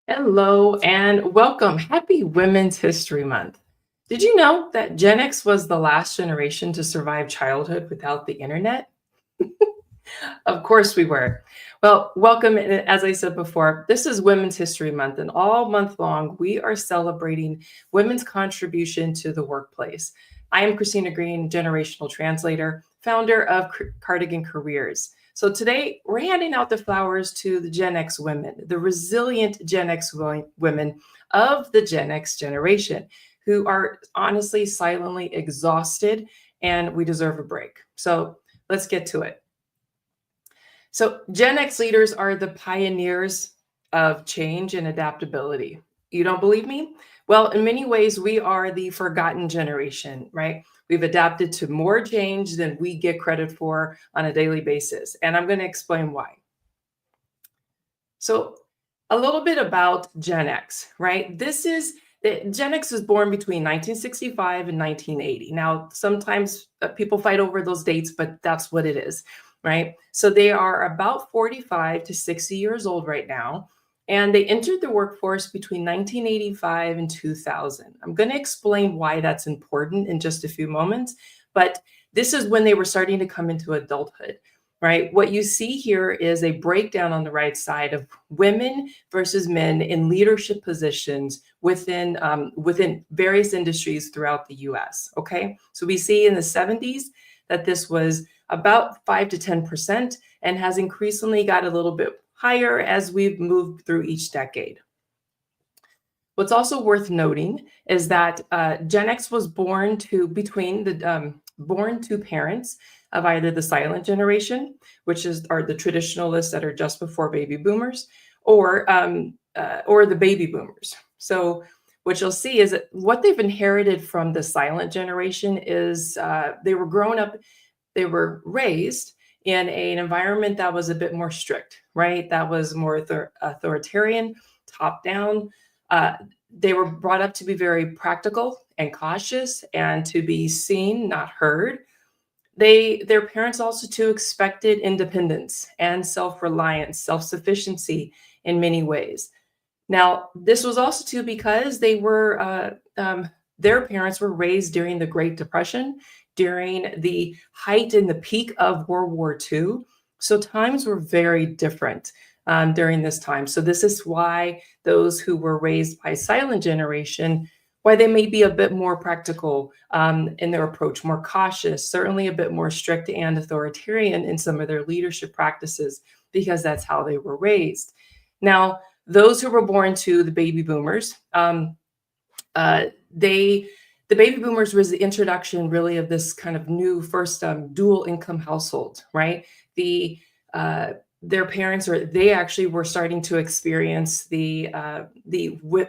Hello and welcome. Happy Women's History Month. Did you know that Gen X was the last generation to survive childhood without the internet? Of course we were. Well, welcome. And as I said before, this is Women's History Month, and all month long, we are celebrating women's contribution to the workplace. I am Christina Green, generational translator, founder of Cardigan Careers. So today, we're handing out the flowers to the Gen X women, the resilient Gen X women of the Gen X generation, who are honestly silently exhausted, and we deserve a break. So let's get to it. So, Gen X leaders are the pioneers of change and adaptability. You don't believe me? Well, in many ways, we are the forgotten generation, right? We've adapted to more change than we get credit for on a daily basis. And I'm going to explain why. So, a little bit about Gen X, right? Gen X was born between 1965 and 1980. Now, sometimes people fight over those dates, but that's what it is, right? So they are about 45 to 60 years old right now, and they entered the workforce between 1985 and 2000. I'm going to explain why that's important in just a few moments, but this is when they were starting to come into adulthood. Right. What you see here is a breakdown on the right side of women versus men in leadership positions within various industries throughout the U.S. Okay, so we see in the 70s that this was about 5 to 10% and has increasingly got a little bit higher as we've moved through each decade. What's also worth noting is that Gen X was born to parents of either the silent generation, which are the traditionalists that are just before baby boomers, or the baby boomers. So what you'll see is that what they've inherited from the silent generation is they were raised in an environment that was a bit more strict, right? That was more authoritarian, top down. They were brought up to be very practical and cautious and to be seen, not heard. Their parents also too expected independence and self-reliance, self-sufficiency in many ways. Now, this was also too because their parents were raised during the Great Depression, during the height and the peak of World War II. So times were very different during this time. So this is why those who were raised by silent generation, why they may be a bit more practical in their approach, more cautious, certainly a bit more strict and authoritarian in some of their leadership practices, because that's how they were raised. Now, those who were born to the baby boomers, the baby boomers was the introduction really of this kind of new first dual income household, right? Their parents, or they actually were starting to experience the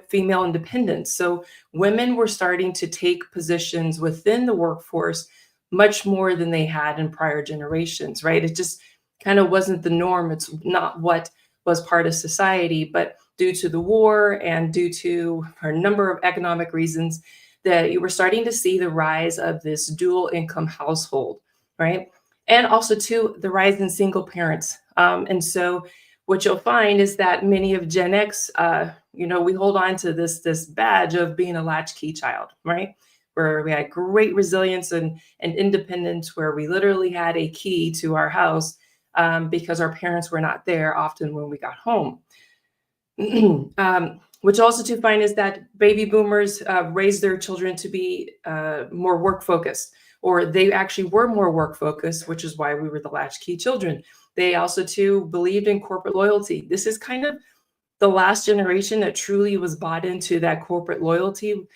female independence. So women were starting to take positions within the workforce much more than they had in prior generations, right? It just kind of wasn't the norm. It's not what was part of society, but due to the war and due to a number of economic reasons, that you were starting to see the rise of this dual income household, right? And also too, the rise in single parents. And so what you'll find is that many of Gen X, we hold on to this badge of being a latchkey child, right? Where we had great resilience and independence, where we literally had a key to our house because our parents were not there often when we got home. Which also to find is that baby boomers raised their children to be more work focused, or they actually were more work focused, which is why we were the latchkey children. They also too believed in corporate loyalty. This is kind of the last generation that truly was bought into that corporate loyalty.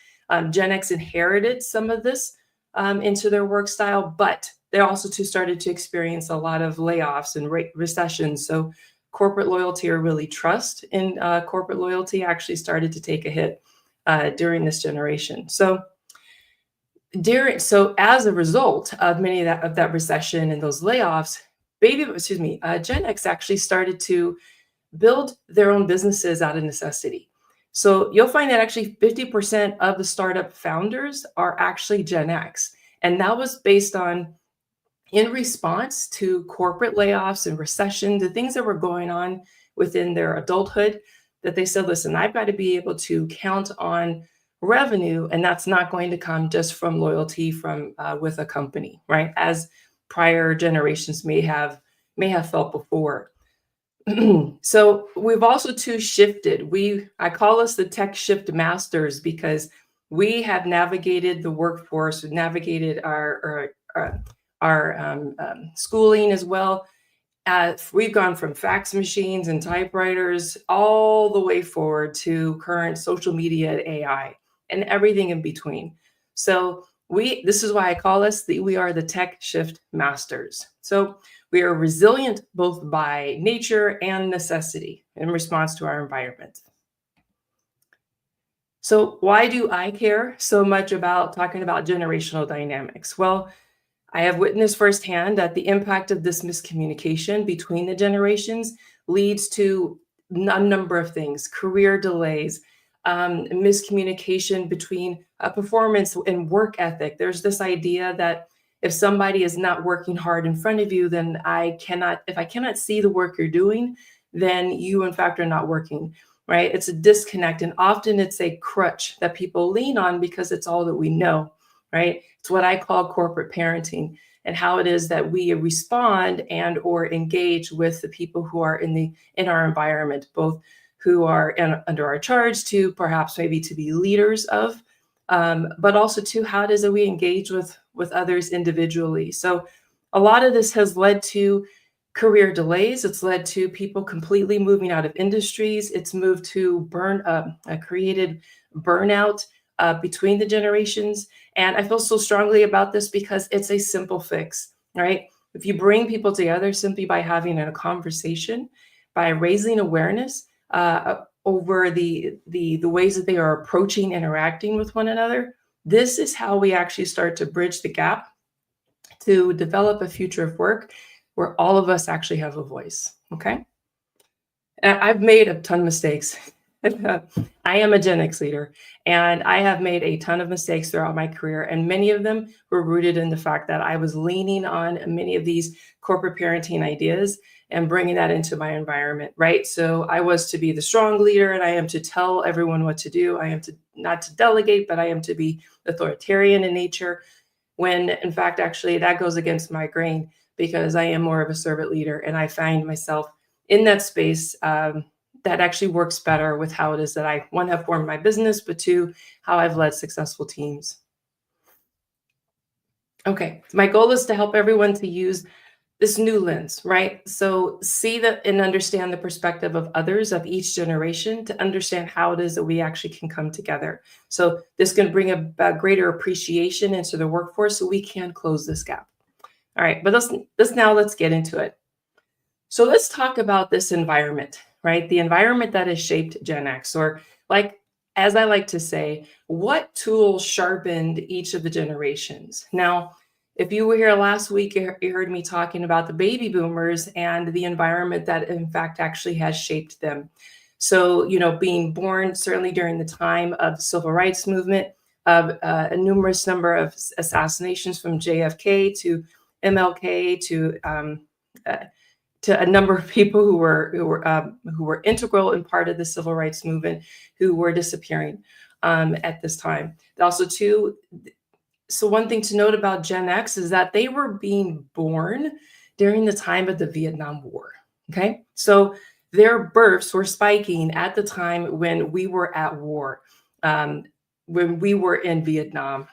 Gen X inherited some of this into their work style, but they also too started to experience a lot of layoffs and recessions. So corporate loyalty, or really trust in corporate loyalty, actually started to take a hit during this generation. So as a result of many of that recession and those layoffs, Gen X actually started to build their own businesses out of necessity. So you'll find that actually 50% of the startup founders are actually Gen X. And that was based on in response to corporate layoffs and recession, the things that were going on within their adulthood, that they said, listen, I've got to be able to count on revenue, and that's not going to come just from loyalty from with a company, right? As prior generations may have felt before. So we've also too shifted. I call us the tech shift masters because we have navigated the workforce, we've navigated our schooling as well. We've gone from fax machines and typewriters all the way forward to current social media and AI and everything in between. So this is why I call us we are the tech shift masters. So we are resilient both by nature and necessity in response to our environment. So why do I care so much about talking about generational dynamics? Well, I have witnessed firsthand that the impact of this miscommunication between the generations leads to a number of things: career delays, miscommunication between performance and work ethic. There's this idea that if somebody is not working hard in front of you, then if I cannot see the work you're doing, then you, in fact, are not working, right? It's a disconnect. And often it's a crutch that people lean on because it's all that we know, right? It's what I call corporate parenting, and how it is that we respond and or engage with the people who are in our environment, both who are under our charge to perhaps maybe to be leaders of, but also to how it is that we engage with others individually. So a lot of this has led to career delays. It's led to people completely moving out of industries. It's moved to created burnout between the generations. And I feel so strongly about this because it's a simple fix, right? If you bring people together simply by having a conversation, by raising awareness over the ways that they are approaching interacting with one another, this is how we actually start to bridge the gap to develop a future of work where all of us actually have a voice. Okay. And I've made a ton of mistakes. I am a Gen X leader, and I have made a ton of mistakes throughout my career, and many of them were rooted in the fact that I was leaning on many of these corporate parenting ideas and bringing that into my environment, right? So I was to be the strong leader, and I am to tell everyone what to do. I am to not to delegate, but I am to be authoritarian in nature, when in fact, actually, that goes against my grain because I am more of a servant leader, and I find myself in that space that actually works better with how it is that I, one, have formed my business, but two, how I've led successful teams. Okay, my goal is to help everyone to use this new lens, right? So see that and understand the perspective of others of each generation to understand how it is that we actually can come together. So this can bring a greater appreciation into the workforce so we can close this gap. All right, but let's get into it. So let's talk about this environment, right? The environment that has shaped Gen X, or like, as I like to say, what tool sharpened each of the generations? Now, if you were here last week, you heard me talking about the baby boomers and the environment that in fact actually has shaped them. So, being born certainly during the time of the civil rights movement, of a numerous number of assassinations from JFK to MLK to a number of people who were integral and part of the civil rights movement who were disappearing at this time. Also, too, so one thing to note about Gen X is that they were being born during the time of the Vietnam War. Okay, so their births were spiking at the time when we were at war, when we were in Vietnam.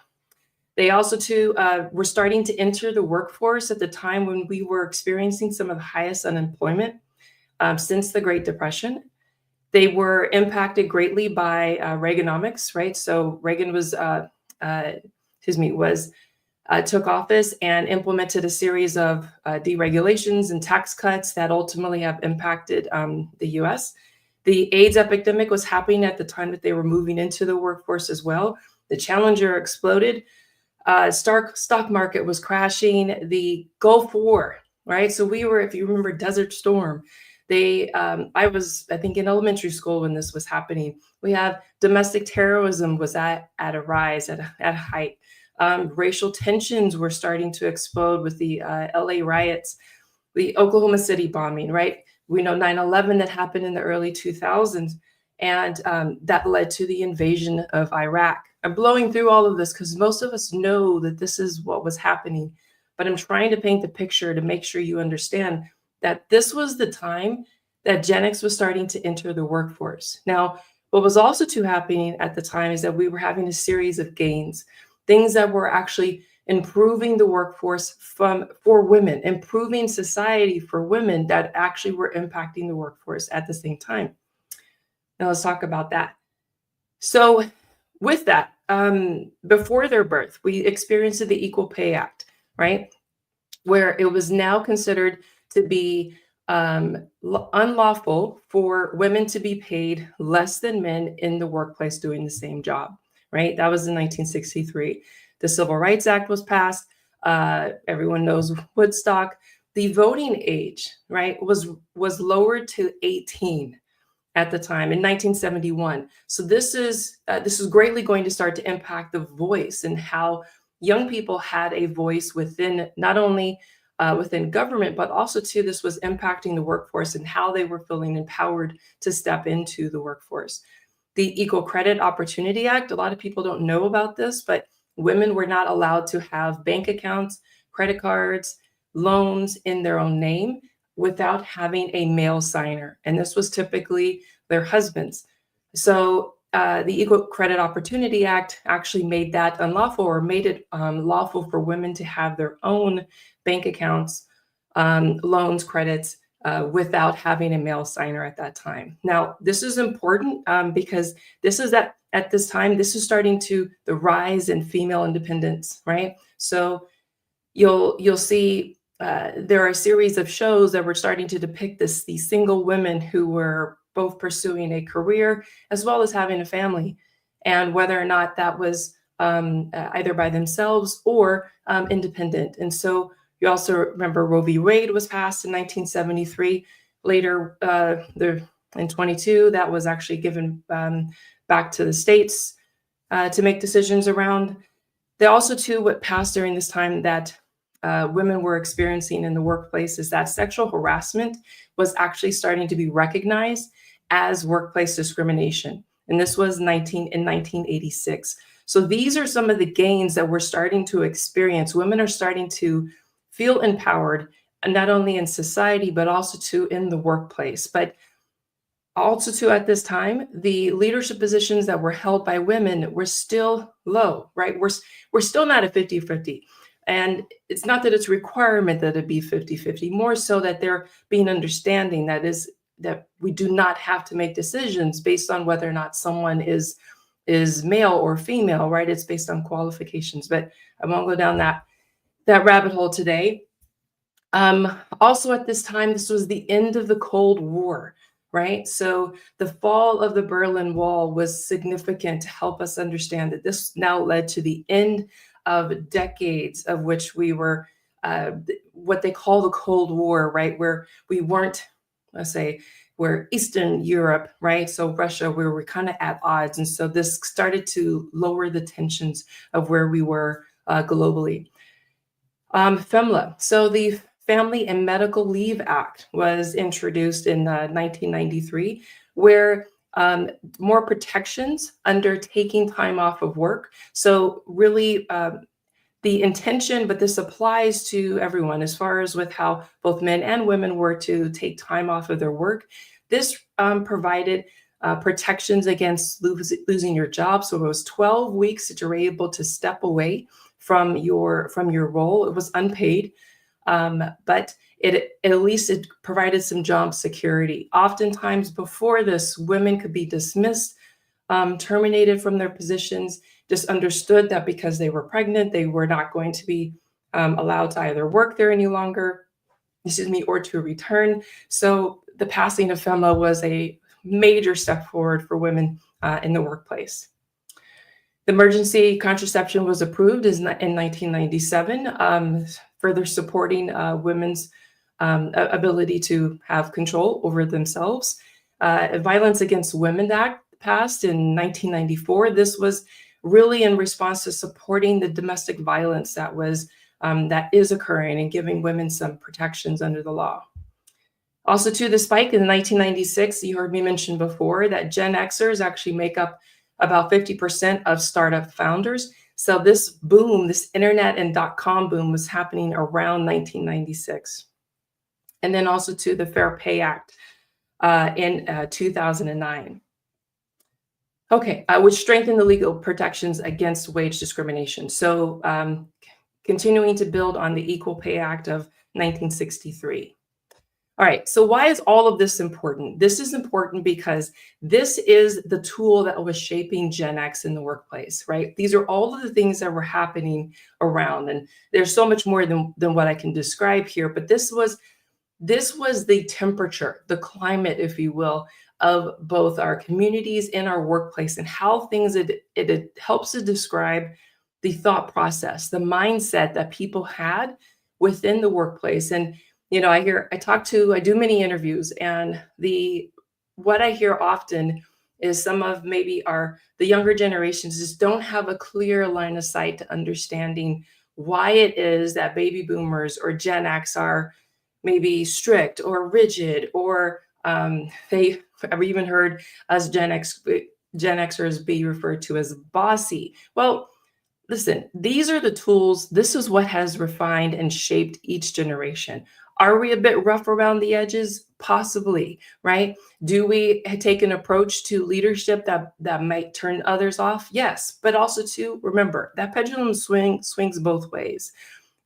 They also, too, were starting to enter the workforce at the time when we were experiencing some of the highest unemployment since the Great Depression. They were impacted greatly by Reaganomics, right? So Reagan took office and implemented a series of deregulations and tax cuts that ultimately have impacted the U.S. The AIDS epidemic was happening at the time that they were moving into the workforce as well. The Challenger exploded. Stock market was crashing. The Gulf War, right? So we were, if you remember, Desert Storm. I was, I think, in elementary school when this was happening. We have domestic terrorism was at a rise, at a height. Racial tensions were starting to explode with the LA riots, the Oklahoma City bombing, right? We know 9/11 that happened in the early 2000s. And that led to the invasion of Iraq. I'm blowing through all of this because most of us know that this is what was happening, but I'm trying to paint the picture to make sure you understand that this was the time that Gen X was starting to enter the workforce. Now, what was also too happening at the time is that we were having a series of gains, things that were actually improving the workforce for women, improving society for women that actually were impacting the workforce at the same time. Now let's talk about that. So with that, before their birth, we experienced the Equal Pay Act, right? Where it was now considered to be unlawful for women to be paid less than men in the workplace doing the same job, right? That was in 1963. The Civil Rights Act was passed. Everyone knows Woodstock. The voting age, right, was lowered to 18 at the time in 1971. So this is greatly going to start to impact the voice and how young people had a voice within not only within government, but also too this was impacting the workforce and how they were feeling empowered to step into the workforce. The Equal Credit Opportunity Act, a lot of people don't know about this, but women were not allowed to have bank accounts, credit cards, loans in their own name without having a male signer. And this was typically their husbands. So the Equal Credit Opportunity Act actually made that unlawful, or made it lawful for women to have their own bank accounts, loans, credits, without having a male signer at that time. Now, this is important because this is at this time, this is starting to the rise in female independence, right? So you'll see there are a series of shows that were starting to depict these single women who were both pursuing a career as well as having a family, and whether or not that was either by themselves or independent. And so you also remember Roe v. Wade was passed in 1973. Later, in 22, that was actually given back to the states to make decisions around. They also, too, what passed during this time that women were experiencing in the workplace is that sexual harassment was actually starting to be recognized as workplace discrimination. And this was in 1986. So these are some of the gains that we're starting to experience. Women are starting to feel empowered, and not only in society, but also too in the workplace. But also too at this time, the leadership positions that were held by women were still low, right? We're still not at 50-50. And it's not that it's a requirement that it be 50-50, more so that they're being understanding that we do not have to make decisions based on whether or not someone is male or female, right? It's based on qualifications, but I won't go down that rabbit hole today. Also at this time, this was the end of the Cold War, right? So the fall of the Berlin Wall was significant to help us understand that this now led to the end of decades of which we were what they call the Cold War, right? Where we weren't, let's say, we're Eastern Europe, right? So Russia, we were kind of at odds. And so this started to lower the tensions of where we were globally. FEMLA, so the Family and Medical Leave Act was introduced in 1993, where more protections under taking time off of work. So really the intention, but this applies to everyone as far as with how both men and women were to take time off of their work. This provided protections against losing your job. So it was 12 weeks that you're able to step away from your role. It was unpaid, but at least it provided some job security. Oftentimes before this, women could be dismissed, terminated from their positions, just understood that because they were pregnant, they were not going to be allowed to either work there any longer, or to return. So the passing of FEMLA was a major step forward for women in the workplace. The emergency contraception was approved in 1997, further supporting women's ability to have control over themselves. Violence Against Women Act passed in 1994. This was really in response to supporting the domestic violence that is occurring and giving women some protections under the law. Also, to the spike in 1996, you heard me mention before that Gen Xers actually make up about 50% of startup founders. So this boom, this internet and dot-com boom was happening around 1996. And then also to the Fair Pay Act in 2009. Okay, which strengthened the legal protections against wage discrimination. So continuing to build on the Equal Pay Act of 1963. All right, so why is all of this important? This is important because this is the tool that was shaping Gen X in the workplace, right? These are all of the things that were happening around, and there's so much more than what I can describe here, but this was the temperature, the climate, if you will, of both our communities and our workplace, and how things it helps to describe the thought process, the mindset that people had within the workplace. And I do many interviews, and the what I hear often is some of maybe the younger generations just don't have a clear line of sight to understanding why it is that baby boomers or Gen X are maybe strict or rigid, or I've even heard us Gen Xers be referred to as bossy. Well, listen, these are the tools. This is what has refined and shaped each generation. Are we a bit rough around the edges? Possibly, right? Do we take an approach to leadership that might turn others off? Yes, but also to remember that pendulum swings both ways.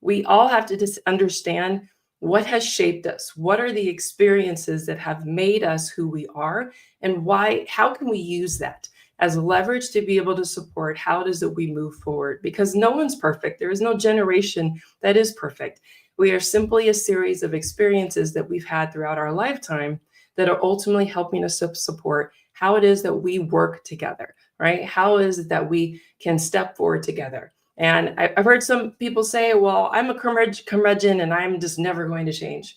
We all have to just understand what has shaped us. What are the experiences that have made us who we are, and why? How can we use that as leverage to be able to support how it is that we move forward? Because no one's perfect. There is no generation that is perfect. We are simply a series of experiences that we've had throughout our lifetime that are ultimately helping us to support how it is that we work together, right? How is it that we can step forward together? And I've heard some people say, well, I'm a curmudgeon and I'm just never going to change.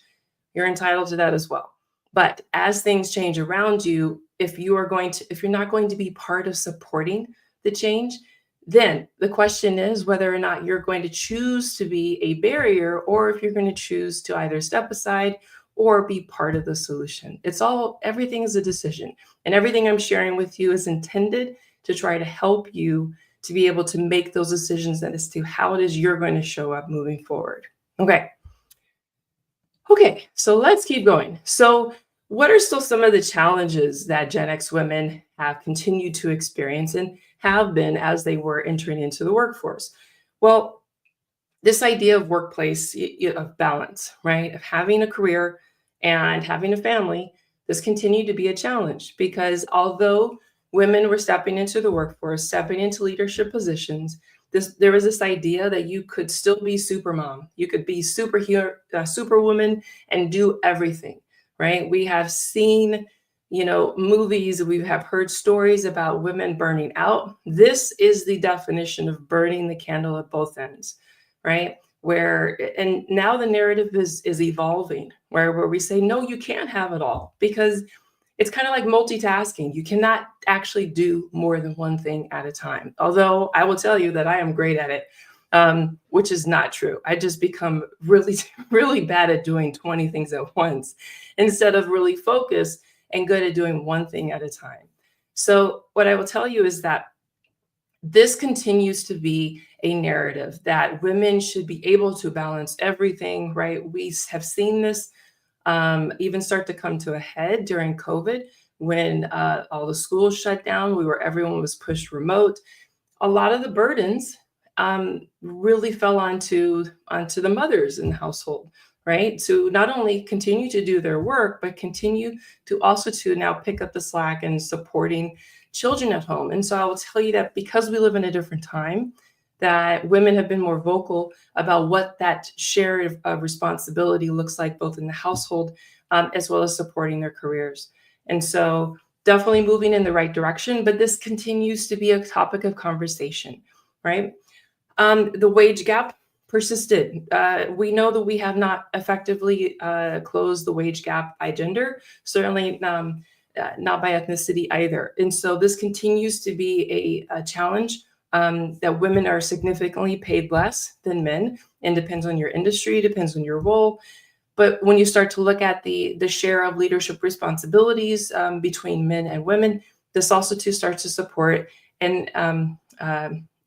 You're entitled to that as well. But as things change around you, if you're not going to be part of supporting the change, then the question is whether or not you're going to choose to be a barrier, or if you're going to choose to either step aside or be part of the solution. Everything is a decision. And everything I'm sharing with you is intended to try to help you to be able to make those decisions as to how it is you're going to show up moving forward. Okay, so let's keep going. So what are still some of the challenges that Gen X women have continued to experience and have been as they were entering into the workforce? Well, this idea of workplace of balance, right? Of having a career and having a family, this continued to be a challenge because although women were stepping into the workforce, stepping into leadership positions, there was this idea that you could still be super mom, you could be superhero, superwoman, and do everything, right? We have seen, movies, we have heard stories about women burning out. This is the definition of burning the candle at both ends, right? And now the narrative is evolving, where we say, no, you can't have it all, because it's kind of like multitasking. You cannot actually do more than one thing at a time. Although I will tell you that I am great at it, which is not true. I just become really, really bad at doing 20 things at once instead of really focused and good at doing one thing at a time. So what I will tell you is that this continues to be a narrative that women should be able to balance everything, right? We have seen this even start to come to a head during COVID when all the schools shut down. Everyone was pushed remote. A lot of the burdens really fell onto the mothers in the household, right? To not only continue to do their work, but continue to also to now pick up the slack and supporting children at home. And so I will tell you that because we live in a different time, that women have been more vocal about what that share of responsibility looks like, both in the household as well as supporting their careers. And so definitely moving in the right direction, but this continues to be a topic of conversation, right? The wage gap persisted. We know that we have not effectively closed the wage gap by gender, certainly not by ethnicity either. And so this continues to be a challenge. That women are significantly paid less than men, and depends on your industry, depends on your role. But when you start to look at the share of leadership responsibilities between men and women, this also too starts to support an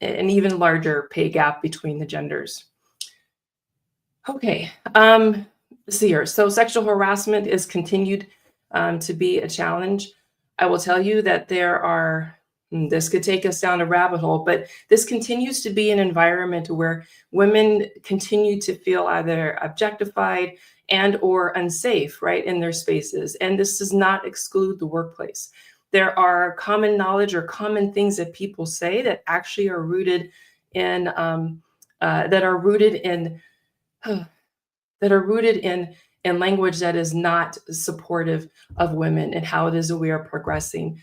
even larger pay gap between the genders. Okay, let's see here. So sexual harassment is continued to be a challenge. I will tell you that there are, this could take us down a rabbit hole, but this continues to be an environment where women continue to feel either objectified and or unsafe, right, in their spaces. And this does not exclude the workplace. There are common knowledge or common things that people say that actually are rooted in, that are rooted in that are rooted in language that is not supportive of women and how it is that we are progressing.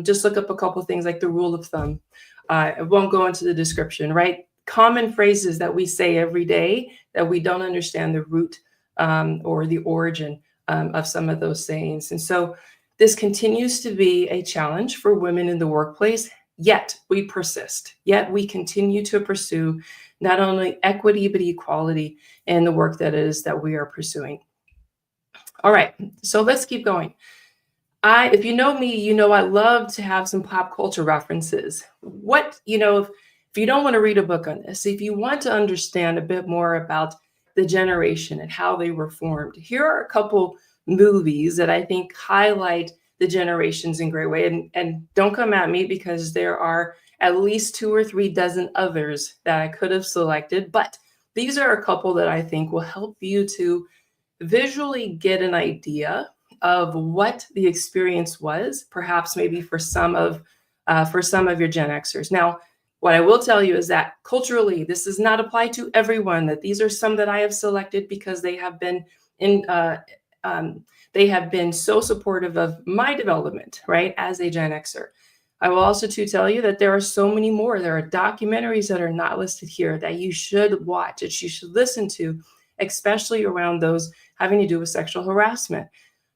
Just look up a couple of things like the rule of thumb. I won't go into the description, right? Common phrases that we say every day that we don't understand the root or the origin of some of those sayings. And so this continues to be a challenge for women in the workplace, yet we persist, yet we continue to pursue not only equity, but equality in the work that we are pursuing. All right, so let's keep going. If you know me, you know I love to have some pop culture references. If you don't want to read a book on this, if you want to understand a bit more about the generation and how they were formed, here are a couple movies that I think highlight the generations in a great way. And don't come at me because there are at least 2 or 3 dozen others that I could have selected, but these are a couple that I think will help you to visually get an idea of what the experience was, perhaps maybe for some of your Gen Xers. Now, what I will tell you is that culturally, this does not apply to everyone. That these are some that I have selected because they have been so supportive of my development, right, as a Gen Xer. I will also too tell you that there are so many more. There are documentaries that are not listed here that you should watch, that you should listen to, especially around those having to do with sexual harassment.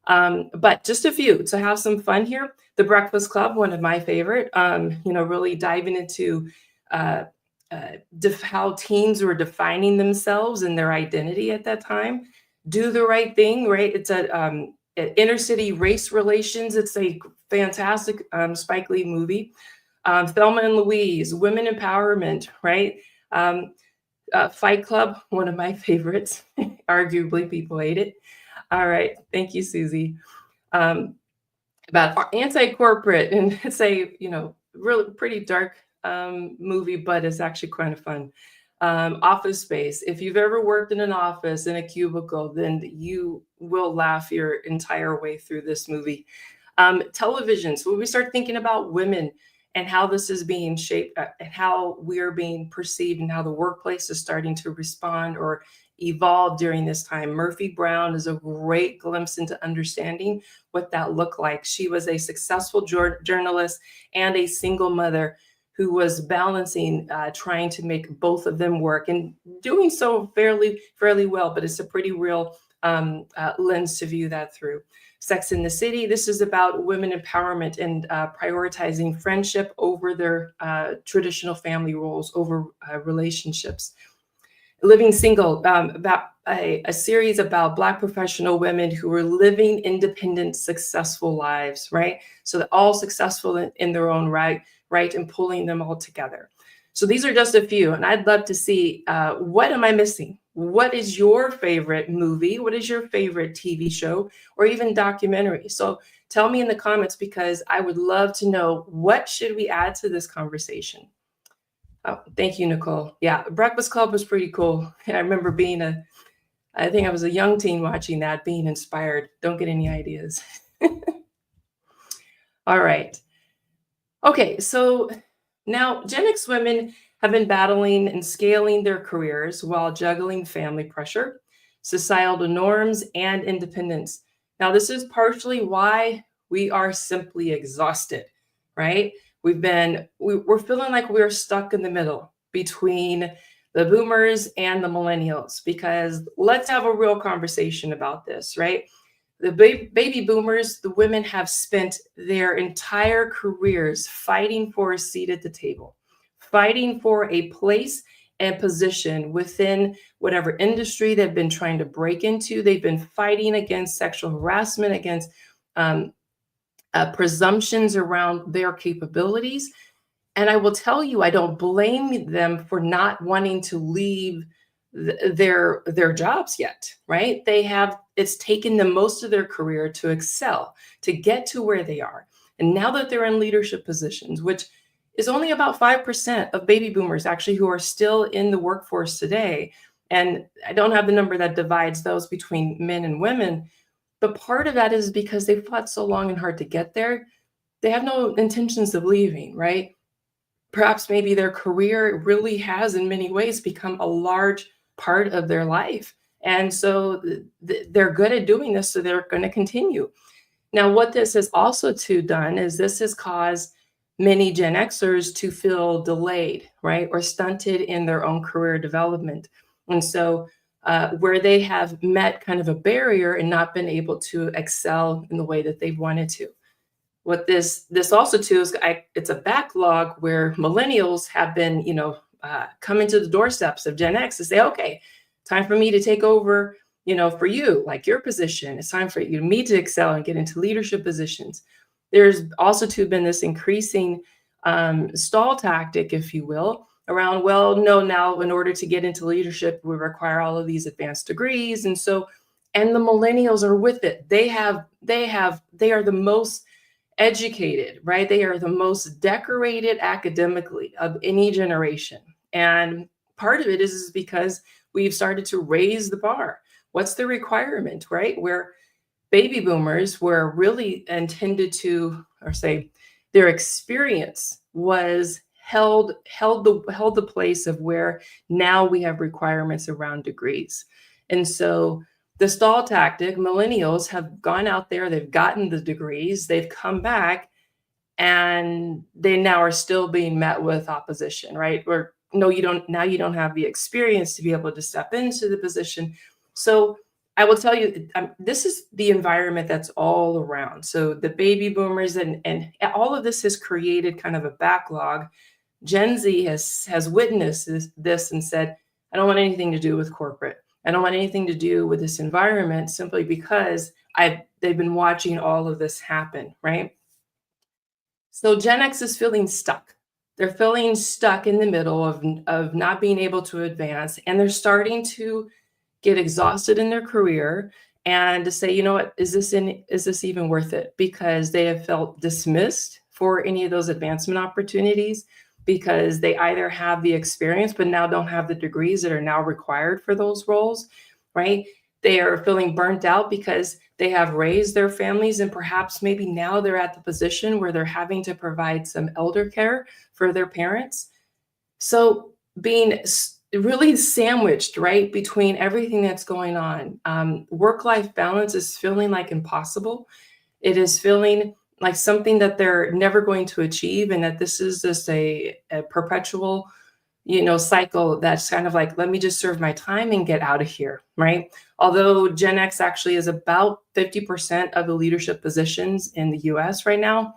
But just a few to have some fun here. The Breakfast Club, one of my favorite, really diving into how teens were defining themselves and their identity at that time. Do the Right Thing, right? It's a inner city race relations. It's a fantastic Spike Lee movie. Thelma and Louise, women empowerment, right? Fight Club, one of my favorites. Arguably, people hate it. All right, thank you, Susie. About anti-corporate, and it's a really pretty dark movie, but it's actually kind of fun. Office Space. If you've ever worked in an office in a cubicle, then you will laugh your entire way through this movie. Television. So when we start thinking about women and how this is being shaped and how we're being perceived and how the workplace is starting to respond or evolve during this time, Murphy Brown is a great glimpse into understanding what that looked like. She was a successful journalist and a single mother who was balancing, trying to make both of them work and doing so fairly well, but it's a pretty real lens to view that through. Sex in the City. This is about women empowerment and prioritizing friendship over their traditional family roles, over relationships. Living Single, about a series about Black professional women who were living independent, successful lives, right? So they're all successful in their own right, and pulling them all together. So these are just a few, and I'd love to see what am I missing? What is your favorite movie? What is your favorite TV show or even documentary? So tell me in the comments because I would love to know what should we add to this conversation. Oh, thank you, Nicole. Yeah, Breakfast Club was pretty cool. I remember I think I was a young teen watching that, being inspired. Don't get any ideas. All right. Okay, so now Gen X women have been battling and scaling their careers while juggling family pressure, societal norms, and independence. Now, this is partially why we are simply exhausted, right? We're feeling like we're stuck in the middle between the boomers and the millennials, because let's have a real conversation about this, right? The baby boomers, the women have spent their entire careers fighting for a seat at the table, fighting for a place and position within whatever industry they've been trying to break into. They've been fighting against sexual harassment, against um, presumptions around their capabilities. And I will tell you, I don't blame them for not wanting to leave their jobs yet, right? They have, it's taken them most of their career to excel, to get to where they are. And now that they're in leadership positions, which is only about 5% of baby boomers actually who are still in the workforce today. And I don't have the number that divides those between men and women, but part of that is because they fought so long and hard to get there. They have no intentions of leaving, right? Perhaps maybe their career really has in many ways become a large part of their life. And so they're good at doing this, so they're going to continue. Now, what this has also too done is this has caused many Gen Xers to feel delayed, right, or stunted in their own career development. And so where they have met kind of a barrier and not been able to excel in the way that they wanted to. What this also too is it's a backlog where millennials have been, coming to the doorsteps of Gen X to say, okay, time for me to take over, for you, like your position. It's time for me to excel and get into leadership positions. There's also too been this increasing stall tactic, if you will, around, well, no, now in order to get into leadership, we require all of these advanced degrees. And so, and the millennials are with it. They are the most educated, right? They are the most decorated academically of any generation. And part of it is because we've started to raise the bar. What's the requirement, right? Where baby boomers were really intended to, or say, their experience was held the place of where now we have requirements around degrees. And so the stall tactic, millennials have gone out there, they've gotten the degrees, they've come back, and they now are still being met with opposition, right? Or no, you don't have the experience to be able to step into the position. So I will tell you, this is the environment that's all around. So the baby boomers and all of this has created kind of a backlog. Gen Z has witnessed this and said, I don't want anything to do with corporate. I don't want anything to do with this environment simply because they've been watching all of this happen, right? So Gen X is feeling stuck. They're feeling stuck in the middle of not being able to advance, and they're starting to get exhausted in their career and to say, you know what, is this even worth it? Because they have felt dismissed for any of those advancement opportunities because they either have the experience but now don't have the degrees that are now required for those roles, right? They are feeling burnt out because they have raised their families and perhaps maybe now they're at the position where they're having to provide some elder care for their parents. So being really sandwiched, right, between everything that's going on. Work-life balance is feeling like impossible. It is feeling like something that they're never going to achieve, and that this is just a perpetual, cycle that's kind of like, let me just serve my time and get out of here, right? Although Gen X actually is about 50% of the leadership positions in the US right now,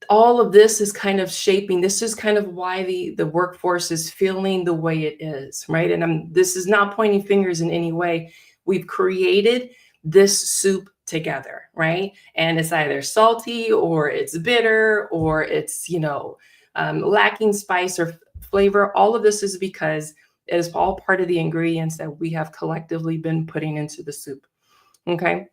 all of this is kind of shaping. This is kind of why the workforce is feeling the way it is, right? And this is not pointing fingers in any way. We've created this soup together, right? And it's either salty or it's bitter or it's, lacking spice or flavor. All of this is because it is all part of the ingredients that we have collectively been putting into the soup. Okay.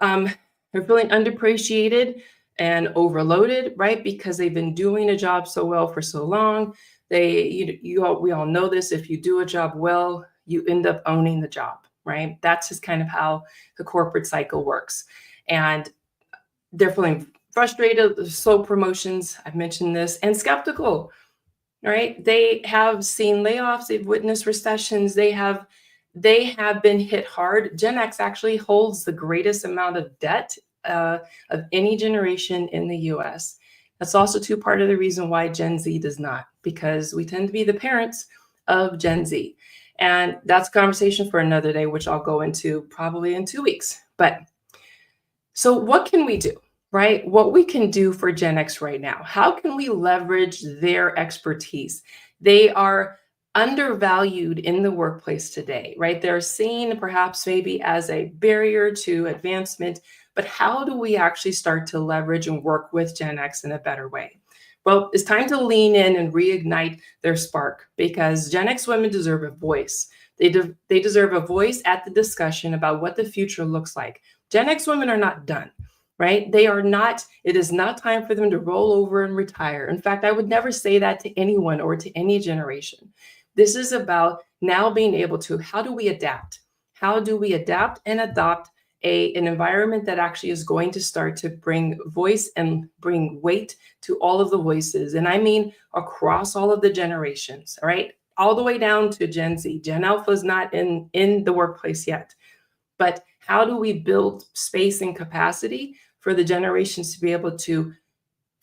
They're feeling underappreciated and overloaded, right? Because they've been doing a job so well for so long. We all know this. If you do a job well, you end up owning the job, right? That's just kind of how the corporate cycle works. And they're feeling frustrated, slow promotions. I've mentioned this, and skeptical, right? They have seen layoffs. They've witnessed recessions. They have been hit hard. Gen X actually holds the greatest amount of debt of any generation in the US. That's also part of the reason why Gen Z does not, because we tend to be the parents of Gen Z. And that's a conversation for another day, which I'll go into probably in 2 weeks. But so what can we do, right? What we can do for Gen X right now? How can we leverage their expertise? They are undervalued in the workplace today, right? They're seen perhaps maybe as a barrier to advancement, but how do we actually start to leverage and work with Gen X in a better way? Well, it's time to lean in and reignite their spark because Gen X women deserve a voice. They deserve a voice at the discussion about what the future looks like. Gen X women are not done, right? They are not, it is not time for them to roll over and retire. In fact, I would never say that to anyone or to any generation. This is about now being able to, how do we adapt? How do we adapt and adopt an environment that actually is going to start to bring voice and bring weight to all of the voices? And I mean across all of the generations, all right? All the way down to Gen Z. Gen Alpha is not in the workplace yet. But how do we build space and capacity for the generations to be able to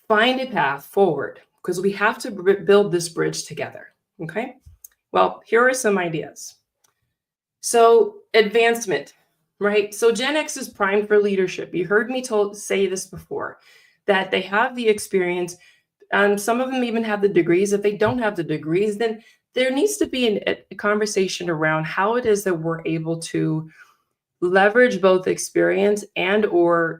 find a path forward? Because we have to build this bridge together, okay? Well, here are some ideas. So advancement, right? So Gen X is primed for leadership. You heard me say this before, that they have the experience. Some of them even have the degrees. If they don't have the degrees, then there needs to be a conversation around how it is that we're able to leverage both experience and or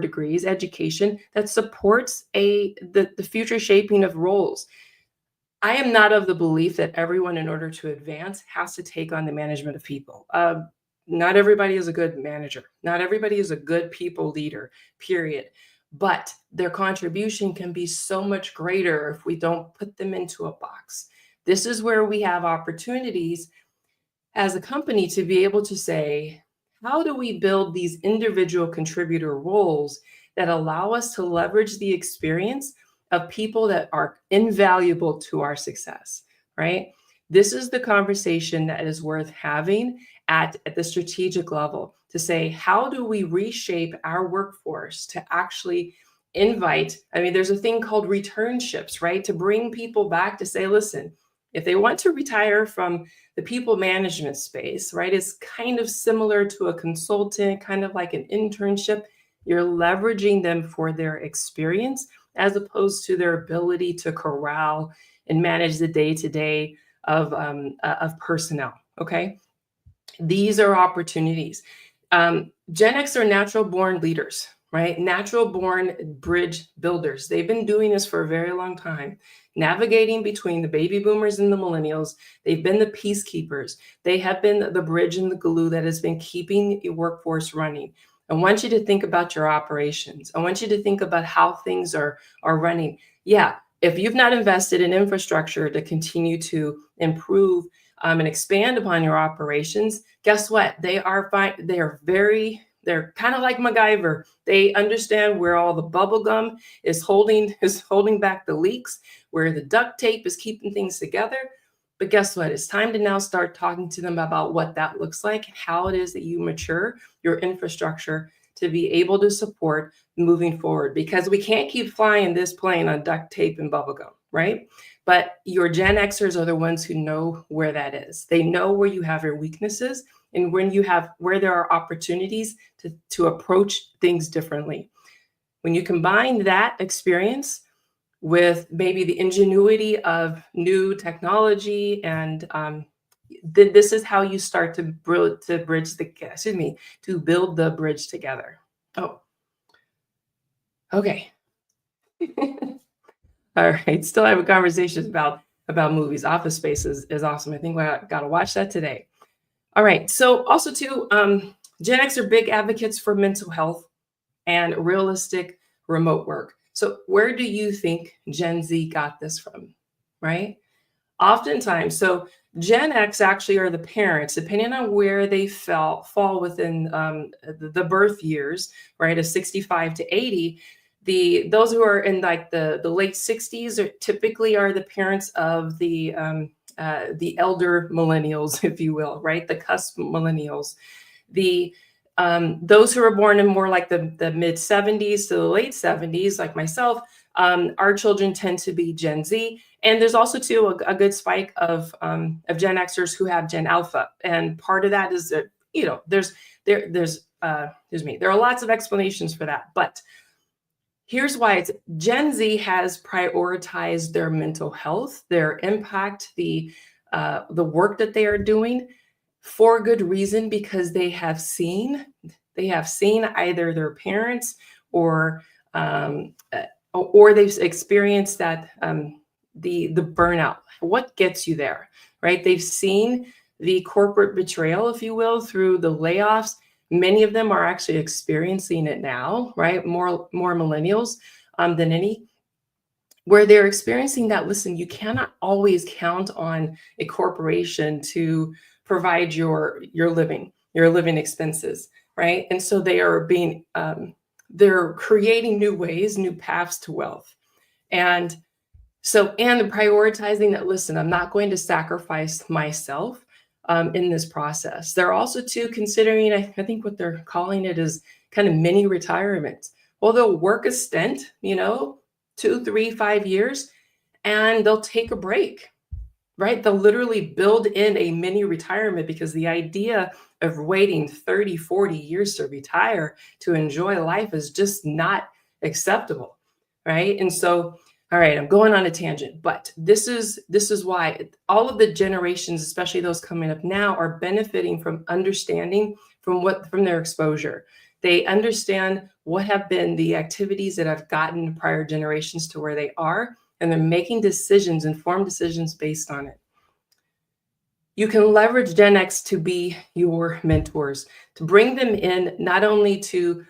degrees, education that supports the future shaping of roles. I am not of the belief that everyone, in order to advance, has to take on the management of people. Not everybody is a good manager. Not everybody is a good people leader, period. But their contribution can be so much greater if we don't put them into a box. This is where we have opportunities as a company to be able to say, how do we build these individual contributor roles that allow us to leverage the experience of people that are invaluable to our success, right? This is the conversation that is worth having at the strategic level to say, how do we reshape our workforce to actually invite? I mean, there's a thing called returnships, right? To bring people back to say, listen, if they want to retire from the people management space, right, it's kind of similar to a consultant, kind of like an internship. You're leveraging them for their experience as opposed to their ability to corral and manage the day-to-day of personnel, okay? These are opportunities. Gen X are natural born leaders, right? Natural born bridge builders. They've been doing this for a very long time, navigating between the baby boomers and the millennials. They've been the peacekeepers. They have been the bridge and the glue that has been keeping your workforce running. I want you to think about your operations. I want you to think about how things are running. Yeah, if you've not invested in infrastructure to continue to improve and expand upon your operations, guess what? They are fine. They're kind of like MacGyver. They understand where all the bubble gum is holding back the leaks, where the duct tape is keeping things together. But guess what? It's time to now start talking to them about what that looks like, how it is that you mature your infrastructure to be able to support moving forward, because we can't keep flying this plane on duct tape and bubble gum, right? But your Gen Xers are the ones who know where that is. They know where you have your weaknesses and where there are opportunities to approach things differently. When you combine that experience with maybe the ingenuity of new technology, and this is how you start to build the bridge together. Oh, okay. All right. Still having conversations about movies. Office Space is awesome. I think we got to watch that today. All right. So also too, Gen X are big advocates for mental health and realistic remote work. So where do you think Gen Z got this from, right? Oftentimes, so Gen X actually are the parents, depending on where they fall within the birth years, right, of 65 to 80. Those who are in like the late 60s typically are the parents of the elder millennials, if you will, right, the cusp millennials. Those who are born in more like the mid 70s to the late 70s, like myself, our children tend to be Gen Z. And there's also too a good spike of Gen Xers who have Gen Alpha. And part of that is that, there are lots of explanations for that. But Here's why. It's Gen Z has prioritized their mental health, their impact, the work that they are doing for good reason, because they have seen either their parents or or they've experienced that the burnout. What gets you there, right? They've seen the corporate betrayal, if you will, through the layoffs. Many of them are actually experiencing it now, right? More millennials than any, where they're experiencing that. Listen, you cannot always count on a corporation to provide your living expenses, right? And so they're creating new ways, new paths to wealth. And and prioritizing that, listen, I'm not going to sacrifice myself in this process. They're also too considering, I think what they're calling it is kind of mini retirement. Well, they'll work a stint, 2, 3, 5 years, and they'll take a break, right? They'll literally build in a mini retirement, because the idea of waiting 30, 40 years to retire to enjoy life is just not acceptable, right? And so, all right, I'm going on a tangent, but this is why all of the generations, especially those coming up now, are benefiting from understanding from their exposure. They understand what have been the activities that have gotten prior generations to where they are, and they're making decisions, informed decisions based on it. You can leverage Gen X to be your mentors, to bring them in, not only to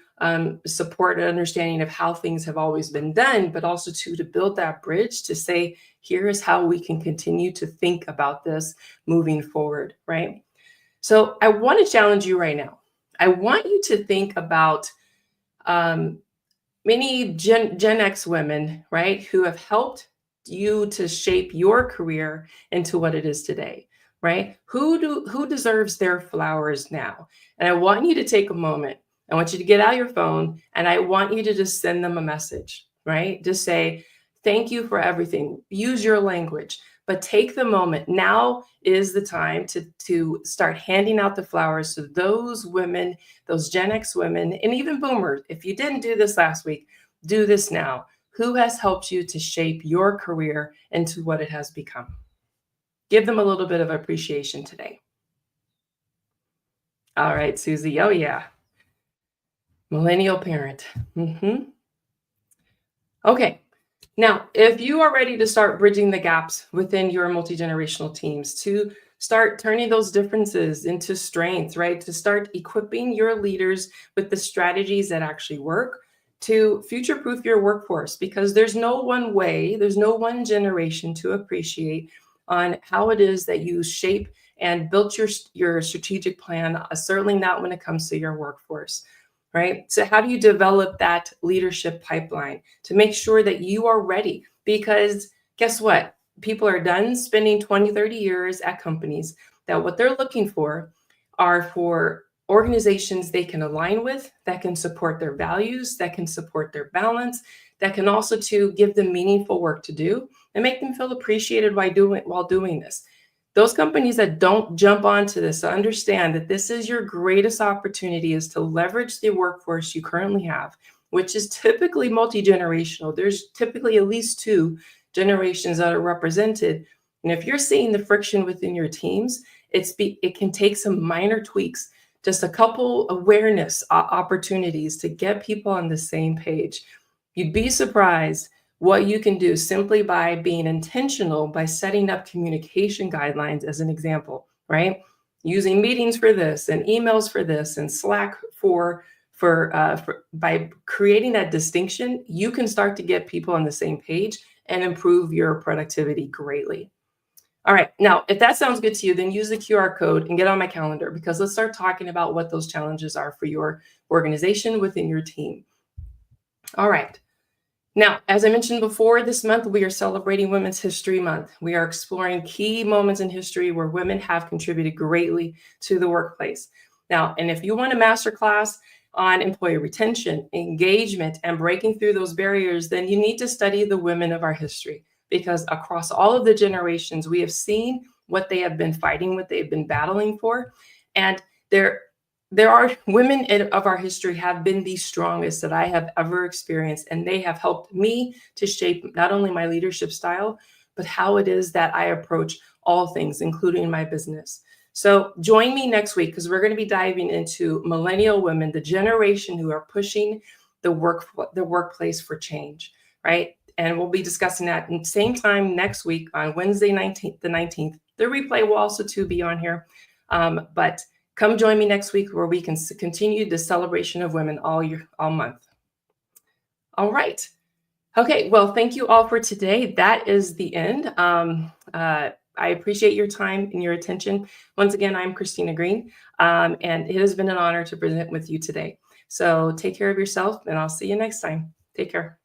support an understanding of how things have always been done, but also to build that bridge to say, here is how we can continue to think about this moving forward, right? So I want to challenge you right now. I want you to think about um, many Gen X women, right, who have helped you to shape your career into what it is today, right? Who deserves their flowers now? And I want you to take a moment. I want you to get out your phone, and I want you to just send them a message, right? Just say, thank you for everything. Use your language, but take the moment. Now is the time to start handing out the flowers to those women, those Gen X women, and even boomers. If you didn't do this last week, do this now. Who has helped you to shape your career into what it has become? Give them a little bit of appreciation today. All right, Susie. Oh, yeah. Millennial parent. Okay. Now, if you are ready to start bridging the gaps within your multi-generational teams, to start turning those differences into strengths, right? To start equipping your leaders with the strategies that actually work to future-proof your workforce, because there's no one way, there's no one generation to appreciate on how it is that you shape and built your strategic plan, certainly not when it comes to your workforce. Right? So, how do you develop that leadership pipeline to make sure that you are ready? Because guess what? People are done spending 20, 30 years at companies that what they're looking for are for organizations they can align with, that can support their values, that can support their balance, that can also to give them meaningful work to do and make them feel appreciated while doing this. Those companies that don't jump onto this understand that this is your greatest opportunity, is to leverage the workforce you currently have, which is typically multi-generational. There's typically at least 2 generations that are represented. And if you're seeing the friction within your teams, it can take some minor tweaks, just a couple awareness opportunities to get people on the same page. You'd be surprised what you can do simply by being intentional, by setting up communication guidelines as an example, right? Using meetings for this and emails for this and Slack by creating that distinction, you can start to get people on the same page and improve your productivity greatly. All right, now, if that sounds good to you, then use the QR code and get on my calendar, because let's start talking about what those challenges are for your organization within your team. All right. Now, as I mentioned before, this month we are celebrating Women's History Month. We are exploring key moments in history where women have contributed greatly to the workplace. Now, and if you want a masterclass on employee retention, engagement, and breaking through those barriers, then you need to study the women of our history, because across all of the generations, we have seen what they have been fighting, what they've been battling for, and there are women of our history have been the strongest that I have ever experienced, and they have helped me to shape not only my leadership style, but how it is that I approach all things, including my business. So join me next week because we're going to be diving into millennial women, the generation who are pushing the workplace for change, right? And we'll be discussing that at the same time next week on Wednesday, 19th, the 19th. The replay will also too be on here. But come join me next week where we can continue the celebration of women all month. All right. Okay. Well, thank you all for today. That is the end. I appreciate your time and your attention. Once again, I'm Christina Green, and it has been an honor to present with you today. So take care of yourself, and I'll see you next time. Take care.